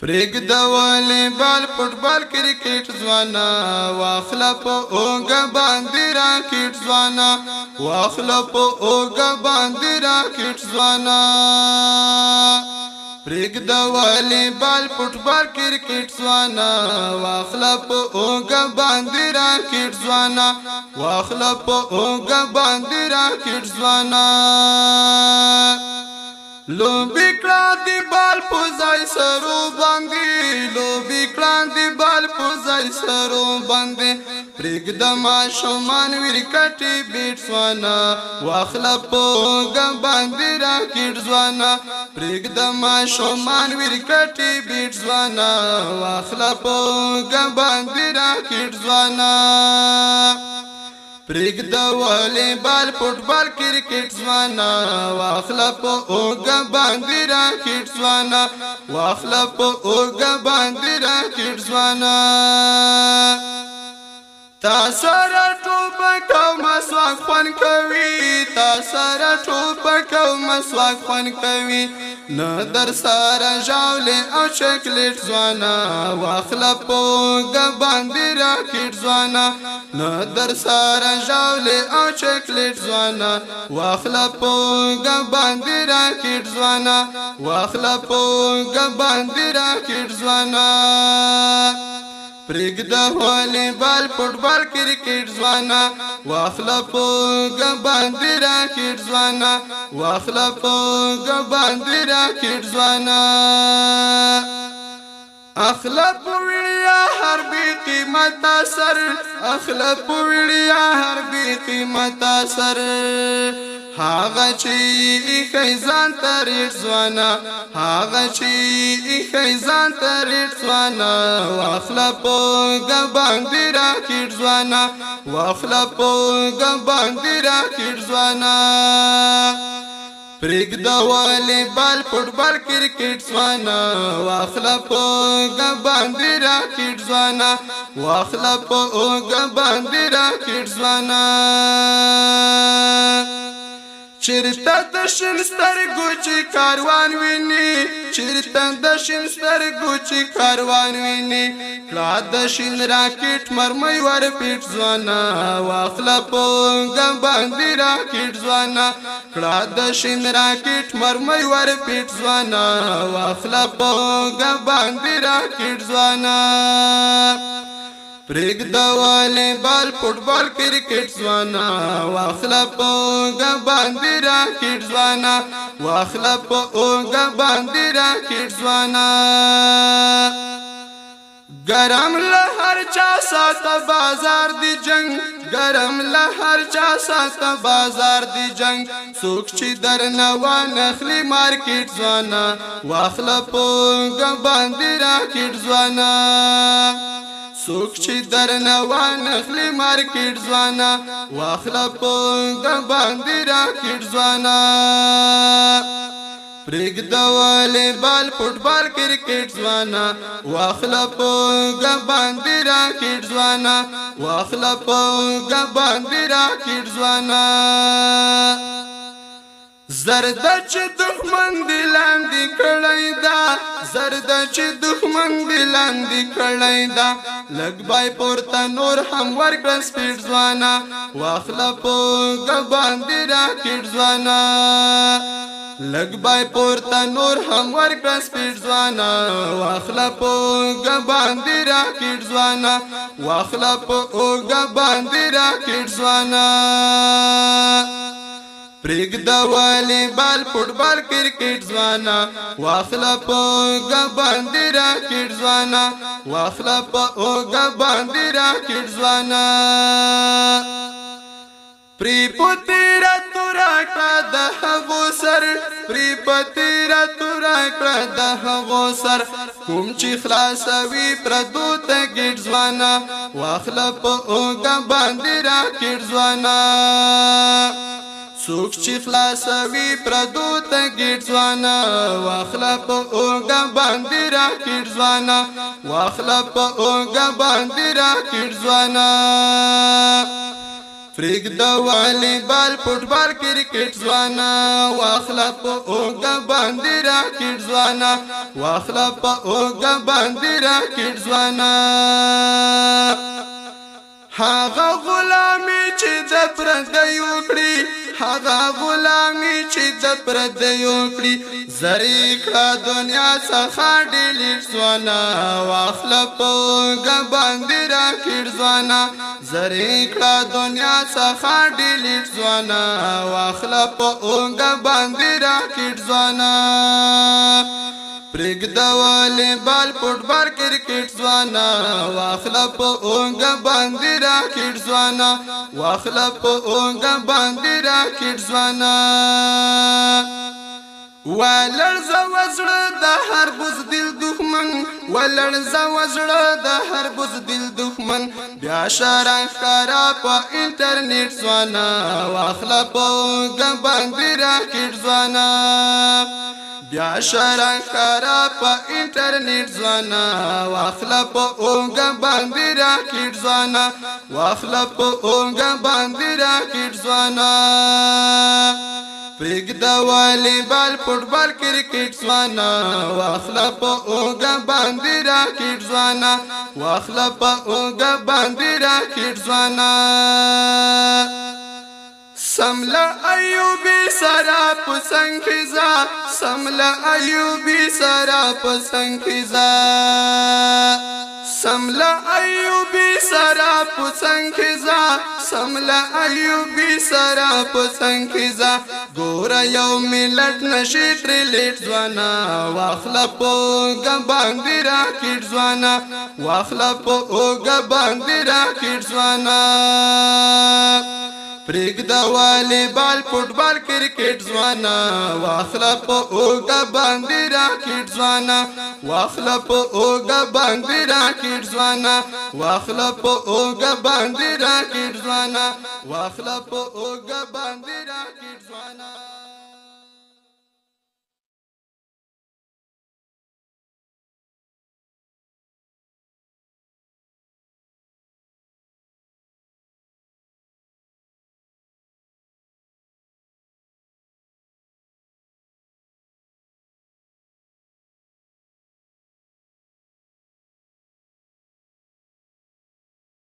پرېږده والیبال فوټبال کرکټ ځوانا واخله په اوږه باندې راکټ ځوانا واخله په اوږه باندې راکټ ځوانا پرېږده والیبال فوټبال کرکټ ځوانا واخله په اوږه باندې راکټ ځوانا واخله په اوږه باندې راکټ ځوانا لوبي کړه دی بال په ځای سرو باندې لوبي کړه دی بال په ځای سرو باندې پرېږده ماشومان ویرکټي بیټ ځوانا واخله په اوږه باندې راکټ ځوانا پرېږده ماشومان ویرکټي بیټ ځوانا واخله په اوږه باندې راکټ ځوانا پرېږده والیبال فوټبال کرکټ ځوانا واخله په اوږه باندې راکټ ځوانا واخله په اوږه باندې راکټ ځوانا تا سره ټوپک او مسواک خوند کوي تا سره ټوپک او مسواک خوند کوي نه در سره ژاولې او چاکلیټ ځوانا واخله په اوږه باندې راکټ ځوانا نه در سره ژاولې او چاکلیټ ځوانا واخله په اوږه باندې راکټ ځوانا واخله په اوږه باندې راکټ ځوانا پرېږده والیبال فوټبال کرکټ ځوانا واخله په اوږه باندې راکټ ځوانا واخله په اوږه باندې راکټ ځوانا اخله په وړیا هر بې قیمته سر اخله په وړیا هر بې قیمته سر هاغه چې ایښی ځان ته ریټ ځوانا هاغه چې ایښی ځان ته ریټ ځوانا واخله په اوږه باندې راکټ ځوانا واخله په اوږه باندې راکټ ځوانا پرېږده والیبال فوټبال کرکټ ځوانا واخله په اوږه باندې راکټ ځوانا واخله په اوږه باندې راکټ ځوانا چیرته د شین سترګو چې کاروان ویني چیرته د شین سترګو چې کاروان ویني کړه د شین راکټ مرمۍ ورپیټ ځوانا واخله په اوږه باندې راکټ ځوانا کړه د شین راکټ مرمۍ ورپیټ ځوانا واخله په اوږه باندې راکټ ځوانا پرېږده والیبال فوټبال کرکټ ځوانا واخله په اوږه باندې راکټ ځوانا واخله په اوږه باندې راکټ ځوانا ګرم له هر چا ساته بازار دی جنگ ګرم له هر چا ساته بازار دی جنگ څوک چې درنه وانخلي مارکېټ ځوانا واخله په اوږه باندې راکټ ځوانا څوک چې درنه وانخلي مارکېټ ځوانا واخله په اوږه باندې راکټ ځوانا پرېږده والیبال فوټبال کرکټ ځوانا واخله په اوږه باندې راکټ ځوانا واخله په اوږه باندې راکټ ځوانا زرده چې دښمن دی لاندې کړی دا زرده چې دښمن دی لاندې کړی دا لږ بای پورته نور هم ورکړه سپیډ ځوانا واخله په اوږه باندې راکټ ځوانا لږ بای پورته نور هم ورکړه سپیډ ځوانا واخله په اوږه باندې راکټ ځوانا واخله په اوږه باندې راکټ ځوانا پرېږده والیبال فوټبال کرکټ ځوانا واخله په اوږه باندې راکټ ځوانا واخله په اوږه باندې راکټ ځوانا پرې په تیره توره کړه د هغو سر پرې په تیره توره کړه د هغو سر کوم چې خلاصوي پردو ته ګېټ ځوانا واخله په اوږه باندې راکټ ځوانا څوک چې خلاصوي پردو ته ګېټ ځوانا واخله په اوږه باندې راکټ ځوانا واخله په اوږه باندې راکټ ځوانا فریق د والیبال فوټبال کرکټ ځوانا واخلا په اوګه باندې راکټ ځوانا واخلا په اوګه باندې راکټ ځوانا هغه غلامي چې د پردیو کړی هغه غلامي چې د پردیو کړی زری کړه دنیا څخه ډیلیټ ځوانا واخلا په اوګه باندې راکټ ځوانا زری کړه دنیا څخه ډیلیټ ځوانا واخلا په اوګه باندې راکټ ځوانا پریګ د والیبال فوټبال کرکټ ځوانا واخلا په اوګه باندې راکټ ځوانا واخلا په اوګه باندې راکټ ځوانا ولړزه وزړه د هر بزدل دښمن ولړزه وزړه د هر بزدل دښمن بیا شرنګ ښکارا په انټرنیټ ځوانا واخلا په اوګه باندې راکټ ځوانا بیا شرنګ ښکارا په انټرنیټ ځوانا واخلا په اوګه باندې راکټ ځوانا واخلا په اوګه باندې راکټ ځوانا پریګ د والیبال فوټبال کرکټ ځوانا واخلا په اوګه باندې راکټ ځوانا واخلا په اوګه باندې راکټ ځوانا سملا ایوبی سرا پسنگ خزا سملا ایوبی سرا پسنگ خزا سملا ایوبی سرا پسنگ خزا سملا ایوبی سرا پسنگ خزا ګورا یو ملت نشي ترلیټ ځوانا واخلا په اوګه باندې راکټ ځوانا واخلا په اوګه باندې راکټ ځوانا پریګ د والیبال فوټبال کرکټ ځوانا واخلا په اوګه باندې راکټ ځوانا واخلا په اوګه باندې راکټ ځوانا واخلا په اوګه باندې راکټ ځوانا واخلا په اوګه باندې راکټ ځوانا